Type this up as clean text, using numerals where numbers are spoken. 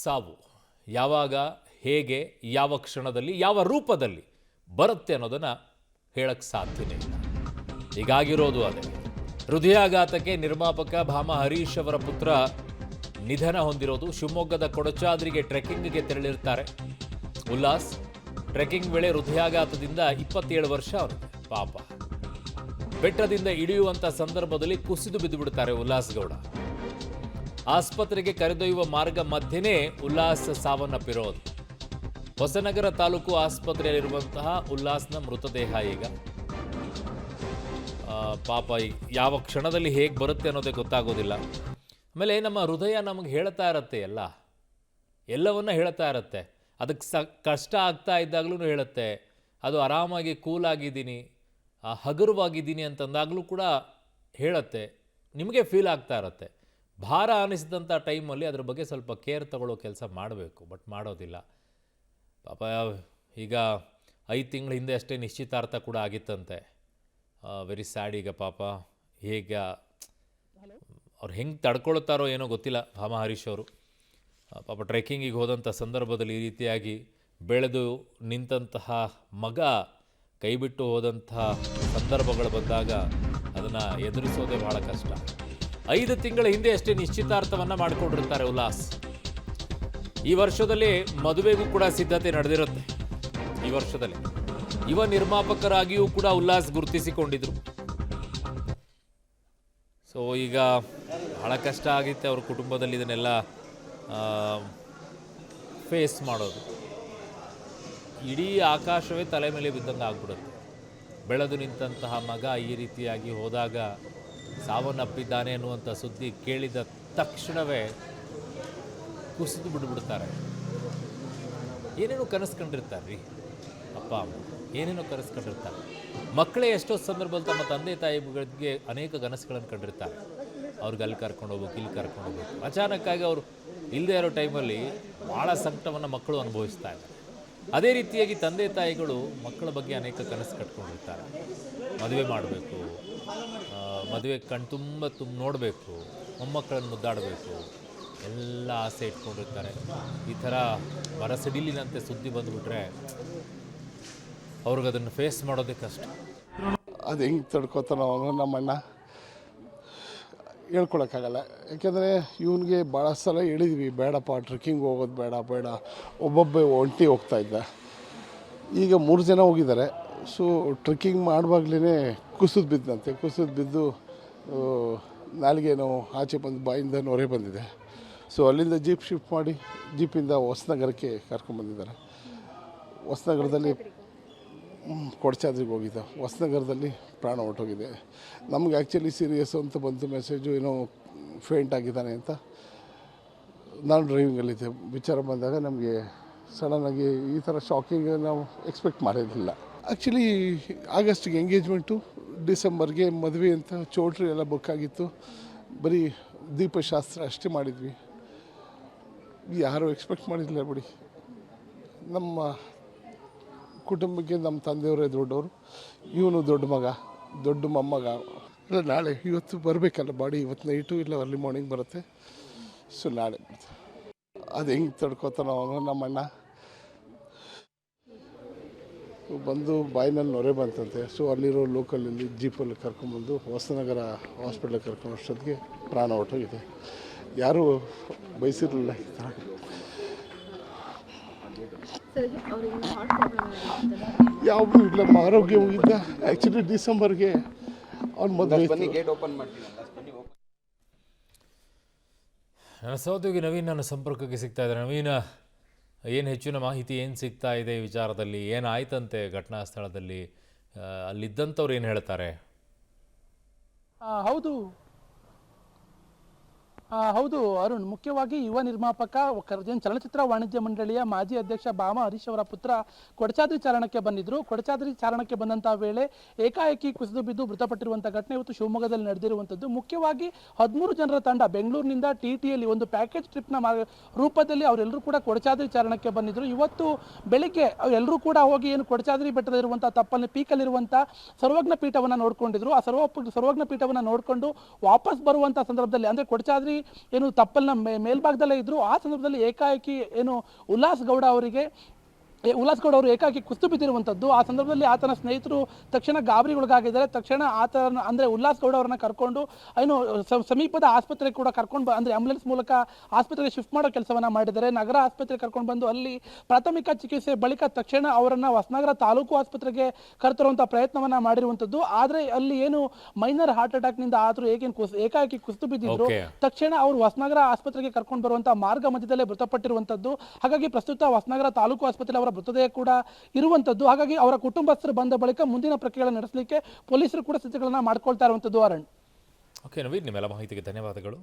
ಸಾವು ಯಾವಾಗ, ಹೇಗೆ, ಯಾವ ಕ್ಷಣದಲ್ಲಿ, ಯಾವ ರೂಪದಲ್ಲಿ ಬರುತ್ತೆ ಅನ್ನೋದನ್ನು ಹೇಳಕ್ಕೆ ಸಾಧ್ಯನೇ ಇಲ್ಲ. ಹೀಗಾಗಿರೋದು ಅದೇ. ಹೃದಯಾಘಾತಕ್ಕೆ ನಿರ್ಮಾಪಕ ಭಾಮ ಹರೀಶ್ ಅವರ ಪುತ್ರ ನಿಧನ ಹೊಂದಿರೋದು. ಶಿವಮೊಗ್ಗದ ಕೊಡಚಾದ್ರಿಗೆ ಟ್ರೆಕ್ಕಿಂಗ್ಗೆ ತೆರಳಿರ್ತಾರೆ ಉಲ್ಲಾಸ್. ಟ್ರೆಕ್ಕಿಂಗ್ ವೇಳೆ ಹೃದಯಾಘಾತದಿಂದ 27 ವರ್ಷ ಅವರಿಗೆ. ಪಾಪ, ಬೆಟ್ಟದಿಂದ ಇಳಿಯುವಂಥ ಸಂದರ್ಭದಲ್ಲಿ ಕುಸಿದು ಬಿದ್ದು ಬಿಡ್ತಾರೆ ಉಲ್ಲಾಸ್ ಗೌಡ. ಆಸ್ಪತ್ರೆಗೆ ಕರೆದೊಯ್ಯುವ ಮಾರ್ಗ ಮಧ್ಯೆನೇ ಉಲ್ಲಾಸ್ ಸಾವನ್ನಪ್ಪಿರೋದು. ಹೊಸನಗರ ತಾಲೂಕು ಆಸ್ಪತ್ರೆಯಲ್ಲಿರುವಂತಹ ಉಲ್ಲಾಸ್ನ ಮೃತದೇಹ ಈಗ. ಪಾಪ, ಯಾವ ಕ್ಷಣದಲ್ಲಿ ಹೇಗೆ ಬರುತ್ತೆ ಅನ್ನೋದೇ ಗೊತ್ತಾಗೋದಿಲ್ಲ. ಆಮೇಲೆ ನಮ್ಮ ಹೃದಯ ನಮಗೆ ಹೇಳ್ತಾ ಇರತ್ತೆ, ಎಲ್ಲವನ್ನ ಹೇಳ್ತಾ ಇರತ್ತೆ. ಅದಕ್ಕೆ ಕಷ್ಟ ಆಗ್ತಾ ಇದ್ದಾಗಲೂ ಹೇಳುತ್ತೆ, ಅದು ಆರಾಮಾಗಿ ಕೂಲಾಗಿದ್ದೀನಿ, ಹಗುರವಾಗಿದ್ದೀನಿ ಅಂತಂದಾಗಲೂ ಕೂಡ ಹೇಳುತ್ತೆ. ನಿಮಗೆ ಫೀಲ್ ಆಗ್ತಾ ಇರತ್ತೆ. ಭಾರ ಅನಿಸಿದಂಥ ಟೈಮಲ್ಲಿ ಅದ್ರ ಬಗ್ಗೆ ಸ್ವಲ್ಪ ಕೇರ್ ತಗೊಳ್ಳೋ ಕೆಲಸ ಮಾಡಬೇಕು, ಬಟ್ ಮಾಡೋದಿಲ್ಲ. ಪಾಪ, ಈಗ 5 ತಿಂಗಳ ಹಿಂದೆ ಅಷ್ಟೇ ನಿಶ್ಚಿತಾರ್ಥ ಕೂಡ ಆಗಿತ್ತಂತೆ. Very sad. ಈಗ ಪಾಪ ಹೇಗೆ ಅವ್ರು ಹೆಂಗೆ ತಡ್ಕೊಳ್ತಾರೋ ಏನೋ ಗೊತ್ತಿಲ್ಲ. ಭಾಮ ಹರೀಶ್ ಅವರು ಪಾಪ ಟ್ರೆಕ್ಕಿಂಗಿಗೆ ಹೋದಂಥ ಸಂದರ್ಭದಲ್ಲಿ ಈ ರೀತಿಯಾಗಿ ಬೆಳೆದು ನಿಂತಹ ಮಗ ಕೈಬಿಟ್ಟು ಹೋದಂತಹ ಸಂದರ್ಭಗಳು ಬಂದಾಗ ಅದನ್ನು ಎದುರಿಸೋದೇ ಬಹಳ ಕಷ್ಟ. 5 ತಿಂಗಳ ಹಿಂದೆ ಅಷ್ಟೇ ನಿಶ್ಚಿತಾರ್ಥವನ್ನು ಮಾಡಿಕೊಂಡಿರ್ತಾರೆ ಉಲ್ಲಾಸ್. ಈ ವರ್ಷದಲ್ಲಿ ಮದುವೆಗೂ ಕೂಡ ಸಿದ್ಧತೆ ನಡೆದಿರುತ್ತೆ. ಈ ವರ್ಷದಲ್ಲಿ ಯುವ ನಿರ್ಮಾಪಕರಾಗಿಯೂ ಕೂಡ ಉಲ್ಲಾಸ್ ಗುರುತಿಸಿಕೊಂಡಿದ್ರು. ಸೊ ಈಗ ಬಹಳ ಕಷ್ಟ ಆಗಿತ್ತೆ ಅವ್ರ ಕುಟುಂಬದಲ್ಲಿ ಇದನ್ನೆಲ್ಲ ಫೇಸ್ ಮಾಡೋದು. ಇಡೀ ಆಕಾಶವೇ ತಲೆ ಮೇಲೆ ಬಿದ್ದಂಗೆ ಆಗ್ಬಿಡುತ್ತೆ. ಬೆಳೆದು ನಿಂತಹ ಮಗ ಈ ರೀತಿಯಾಗಿ ಹೋದಾಗ ಸಾವನ್ನಪ್ಪಿದ್ದಾನೆ ಅನ್ನುವಂಥ ಸುದ್ದಿ ಕೇಳಿದ ತಕ್ಷಣವೇ ಕುಸಿದು ಬಿಡ್ತಾರೆ. ಏನೇನೋ ಕನಸು ಕಂಡಿರ್ತಾರೆ ರೀ ಅಪ್ಪ ಅಮ್ಮ, ಏನೇನೋ ಕನಸು ಕಂಡಿರ್ತಾರೆ. ಮಕ್ಕಳೇ ಎಷ್ಟೋ ಸಂದರ್ಭದಲ್ಲಿ ತಮ್ಮ ತಂದೆ ತಾಯಿಗಳಿಗೆ ಅನೇಕ ಕನಸುಗಳನ್ನು ಕಂಡಿರ್ತಾರೆ. ಅವ್ರಿಗೆ ಅಲ್ಲಿ ಕರ್ಕೊಂಡು ಹೋಗ್ಬೇಕು, ಇಲ್ಲಿ ಕರ್ಕೊಂಡು ಹೋಗ್ಬೇಕು. ಅಚಾನಕ್ಕಾಗಿ ಅವರು ಇಲ್ಲದೆ ಇರೋ ಟೈಮಲ್ಲಿ ಭಾಳ ಸಂಕಟವನ್ನು ಮಕ್ಕಳು ಅನುಭವಿಸ್ತಾ ಇದ್ದಾರೆ. ಅದೇ ರೀತಿಯಾಗಿ ತಂದೆ ತಾಯಿಗಳು ಮಕ್ಕಳ ಬಗ್ಗೆ ಅನೇಕ ಕನಸು ಕಟ್ಕೊಂಡಿರ್ತಾರೆ. ಮದುವೆ ಮಾಡಬೇಕು, ಮದುವೆ ಕಣ್ತುಂಬ ನೋಡಬೇಕು, ಮೊಮ್ಮಕ್ಕಳನ್ನು ಮುದ್ದಾಡಬೇಕು, ಎಲ್ಲ ಆಸೆ ಇಟ್ಕೊಂಡಿರ್ತಾರೆ. ಈ ಥರ ಮರಸಿಡಿಲಿನಂತೆ ಸುದ್ದಿ ಬಂದುಬಿಟ್ರೆ ಅವ್ರಿಗೆ ಅದನ್ನು ಫೇಸ್ ಮಾಡೋದೇ ಕಷ್ಟ. ಅದು ಹೆಂಗೆ ತಡ್ಕೋತಾನೋ ನಮ್ಮಣ್ಣ ಹೇಳ್ಕೊಳಕ್ಕಾಗಲ್ಲ. ಯಾಕೆಂದರೆ ಇವನಿಗೆ ಭಾಳ ಸಲ ಹೇಳಿದ್ವಿ, ಬೇಡಪ್ಪ ಟ್ರೆಕ್ಕಿಂಗ್ ಹೋಗೋದು ಬೇಡ, ಒಬ್ಬೊಬ್ಬ ಒಂಟಿ ಹೋಗ್ತಾಯಿದ್ದ. ಈಗ 3 ಜನ ಹೋಗಿದ್ದಾರೆ. ಸೊ ಟ್ರೆಕ್ಕಿಂಗ್ ಮಾಡುವಾಗಲೇ ಕುಸಿದು ಬಿದ್ದು ನಾಲಿಗೆ ನೋವು, ಆಚೆ ಬಂದು ಬಾಯಿಂದ ನೊರೆ ಬಂದಿದೆ. ಸೊ ಅಲ್ಲಿಂದ ಜೀಪ್ ಶಿಫ್ಟ್ ಮಾಡಿ ಜೀಪಿಂದ ಹೊಸನಗರಕ್ಕೆ ಕರ್ಕೊಂಡ್ಬಂದಿದ್ದಾರೆ. ಹೊಸನಗರದಲ್ಲಿ ಕೊಡಚಾದ್ರಿಗೆ ಹೋಗಿದ್ದ. ಹೊಸನಗರದಲ್ಲಿ ಪ್ರಾಣ ಹೊರಟೋಗಿದೆ. ನಮ್ಗೆ ಆ್ಯಕ್ಚುಲಿ ಸೀರಿಯಸ್ ಅಂತ ಬಂತು ಮೆಸೇಜು, ಏನೋ ಫೇಂಟ್ ಆಗಿದ್ದಾನೆ ಅಂತ. ನಾನು ಡ್ರೈವಿಂಗಲ್ಲಿದ್ದೆ. ವಿಚಾರ ಬಂದಾಗ ನಮಗೆ ಸಡನ್ನಾಗಿ ಈ ಥರ ಶಾಕಿಂಗ್ ನಾವು ಎಕ್ಸ್ಪೆಕ್ಟ್ ಮಾಡಿರಲಿಲ್ಲ. ಆ್ಯಕ್ಚುಲಿ ಆಗಸ್ಟಿಗೆ ಎಂಗೇಜ್ಮೆಂಟು, ಡಿಸೆಂಬರ್ಗೆ ಮದುವೆ ಅಂತ ಚೌಟ್ರಿ ಎಲ್ಲ ಬುಕ್ ಆಗಿತ್ತು. ಬರೀ ದೀಪಶಾಸ್ತ್ರ ಅಷ್ಟೇ ಮಾಡಿದ್ವಿ. ಯಾರೂ ಎಕ್ಸ್ಪೆಕ್ಟ್ ಮಾಡಿರಲಿಲ್ಲ ಬಿಡಿ. ನಮ್ಮ ಕುಟುಂಬಕ್ಕೆ ನಮ್ಮ ತಂದೆಯವರೇ ದೊಡ್ಡವರು, ಇವನು ದೊಡ್ಡ ಮಗ, ದೊಡ್ಡ ಮೊಮ್ಮಗ. ಇಲ್ಲ, ನಾಳೆ ಇವತ್ತು ಬರಬೇಕಲ್ಲ ಬಾಡಿ. ಇವತ್ತು ನೈಟು ಇಲ್ಲ ಅರ್ಲಿ ಮಾರ್ನಿಂಗ್ ಬರುತ್ತೆ. ಸೊ ನಾಳೆ ಅದು ಹೆಂಗೆ ತಡ್ಕೋತಾನೋ ನಮ್ಮಣ್ಣ. ಬಂದು ಬಾಯಿನಲ್ಲಿ ನೊರೆ ಬಂತಂತೆ. ಸೊ ಅಲ್ಲಿರೋ ಲೋಕಲಲ್ಲಿ ಜೀಪಲ್ಲಿ ಕರ್ಕೊಂಬಂದು ಹೊಸನಗರ ಹಾಸ್ಪಿಟ್ಲಿಗೆ ಕರ್ಕೊಂಡಷ್ಟೊತ್ತಿಗೆ ಪ್ರಾಣ ಹೊರಟೋಗಿದೆ. ಯಾರೂ ಬಯಸಿರಲಿಲ್ಲ ಈ ಥರ. ಯಾವುದು ಇಲ್ಲ, ಆರೋಗ್ಯ ಹೋಗಿದ್ದ. ಆ್ಯಕ್ಚುಲಿ ಡಿಸೆಂಬರ್ಗೆ ಅವ್ನ ಮದುವೆ. ನನ್ನ ಸಹೋದ್ಯೋಗಿ ನವೀನ್ ನನ್ನ ಸಂಪರ್ಕಕ್ಕೆ ಸಿಗ್ತಾ ಇದ್ದಾರೆ. ನವೀನ್, ಏನು ಹೆಚ್ಚಿನ ಮಾಹಿತಿ ಏನು ಸಿಗ್ತಾ ಇದೆ ಈ ವಿಚಾರದಲ್ಲಿ? ಏನಾಯ್ತಂತೆ ಘಟನಾ ಸ್ಥಳದಲ್ಲಿ? ಅಲ್ಲಿದ್ದಂಥವ್ರು ಏನು ಹೇಳ್ತಾರೆ? ಹೌದು ಅರುಣ್, ಮುಖ್ಯವಾಗಿ ಯುವ ನಿರ್ಮಾಪಕ ಚಲನಚಿತ್ರ ವಾಣಿಜ್ಯ ಮಂಡಳಿಯ ಮಾಜಿ ಅಧ್ಯಕ್ಷ ಭಾಮ ಹರೀಶ್ ಅವರ ಪುತ್ರ ಕೊಡಚಾದ್ರಿ ಚಾರಣಕ್ಕೆ ಬಂದಿದ್ದರು. ಕೊಡಚಾದ್ರಿ ಚಾರಣಕ್ಕೆ ಬಂದಂಥ ವೇಳೆ ಏಕಾಏಕಿ ಕುಸಿದು ಬಿದ್ದು ಮೃತಪಟ್ಟಿರುವಂಥ ಘಟನೆ ಇವತ್ತು ಶಿವಮೊಗ್ಗದಲ್ಲಿ ನಡೆದಿರುವಂಥದ್ದು. ಮುಖ್ಯವಾಗಿ 13 ಜನರ ತಂಡ ಬೆಂಗಳೂರಿನಿಂದ TTಯಲ್ಲಿ ಒಂದು ಪ್ಯಾಕೇಜ್ ಟ್ರಿಪ್ನ ರೂಪದಲ್ಲಿ ಅವರೆಲ್ಲರೂ ಕೂಡ ಕೊಡಚಾದ್ರಿ ಚಾರಣಕ್ಕೆ ಬಂದಿದ್ದರು. ಇವತ್ತು ಬೆಳಿಗ್ಗೆ ಎಲ್ಲರೂ ಕೂಡ ಹೋಗಿ ಏನು ಕೊಡಚಾದ್ರಿ ಬೆಟ್ಟದಲ್ಲಿರುವಂಥ ತಪ್ಪಲ್ಲಿ ಪೀಕಲ್ಲಿರುವಂಥ ಸರ್ವಜ್ಞ ಪೀಠವನ್ನು ನೋಡ್ಕೊಂಡಿದ್ರು. ಆ ಸರ್ವಜ್ಞ ಪೀಠವನ್ನು ನೋಡಿಕೊಂಡು ವಾಪಸ್ ಬರುವಂಥ ಸಂದರ್ಭದಲ್ಲಿ, ಅಂದರೆ ಕೊಡಚಾದ್ರಿ ಸಂದರ್ಭದಲ್ಲಿ ಏನು ತಪ್ಪಲ್ನ ಮೇಲ್ಭಾಗದಲ್ಲೇ ಇದ್ರು. ಆ ಸಂದರ್ಭದಲ್ಲಿ ಏಕಾಏಕಿ ಏನು ಉಲ್ಲಾಸ್ ಗೌಡ ಅವರು ಏಕಾಏಕಿ ಕುಸ್ತು ಬಿದ್ದಿರುವಂಥದ್ದು. ಆ ಸಂದರ್ಭದಲ್ಲಿ ಆತನ ಸ್ನೇಹಿತರು ತಕ್ಷಣ ಗಾಬರಿಗೊಳಗಾಗಿದ್ದಾರೆ. ತಕ್ಷಣ ಆತನ ಅಂದರೆ ಉಲ್ಲಾಸ್ ಗೌಡ ಅವರನ್ನ ಕರ್ಕೊಂಡು ಏನು ಸಮೀಪದ ಆಸ್ಪತ್ರೆಗೆ ಕೂಡ ಕರ್ಕೊಂಡು ಅಂದರೆ ಆಂಬ್ಯುಲೆನ್ಸ್ ಮೂಲಕ ಆಸ್ಪತ್ರೆಗೆ ಶಿಫ್ಟ್ ಮಾಡೋ ಕೆಲಸವನ್ನ ಮಾಡಿದ್ದಾರೆ. ನಗರ ಆಸ್ಪತ್ರೆಗೆ ಕರ್ಕೊಂಡು ಬಂದು ಅಲ್ಲಿ ಪ್ರಾಥಮಿಕ ಚಿಕಿತ್ಸೆ ಬಳಿಕ ತಕ್ಷಣ ಅವರನ್ನ ಹೊಸನಗರ ತಾಲೂಕು ಆಸ್ಪತ್ರೆಗೆ ಕರೆತರುವಂಥ ಪ್ರಯತ್ನವನ್ನ ಮಾಡಿರುವಂಥದ್ದು. ಆದರೆ ಅಲ್ಲಿ ಏನು ಮೈನರ್ ಹಾರ್ಟ್ ಅಟ್ಯಾಕ್ನಿಂದ ಆದರೂ ಏಕಾಏಕಿ ಕುಸ್ತು ಬಿದ್ದಿದ್ರು. Okay. ತಕ್ಷಣ ಅವರು ಹೊಸನಗರ ಆಸ್ಪತ್ರೆಗೆ ಕರ್ಕೊಂಡು ಬರುವಂಥ ಮಾರ್ಗ ಮಧ್ಯದಲ್ಲೇ ಮೃತಪಟ್ಟಿರುವಂಥದ್ದು. ಹಾಗಾಗಿ ಪ್ರಸ್ತುತ ಹೊಸನಗರ ತಾಲೂಕು ಆಸ್ಪತ್ರೆ ಅವರ ಮೃತದೇಹ ಕೂಡ ಇರುವಂಥದ್ದು. ಹಾಗಾಗಿ ಅವರ ಕುಟುಂಬಸ್ಥರು ಬಂದ ಬಳಿಕ ಮುಂದಿನ ಪ್ರಕ್ರಿಯೆಗಳನ್ನು ನಡೆಸಲಿಕ್ಕೆ ಪೊಲೀಸರು ಕೂಡ ಸಿದ್ಧತೆಗಳನ್ನು ಮಾಡ್ಕೊಳ್ತಾ ಇರುವಂಥದ್ದು. ಅರುಣ್. ಓಕೆ ನವೀನ್, ನಿಮ್ಮೆಲ್ಲ ಮಾಹಿತಿಗೆ ಧನ್ಯವಾದಗಳು.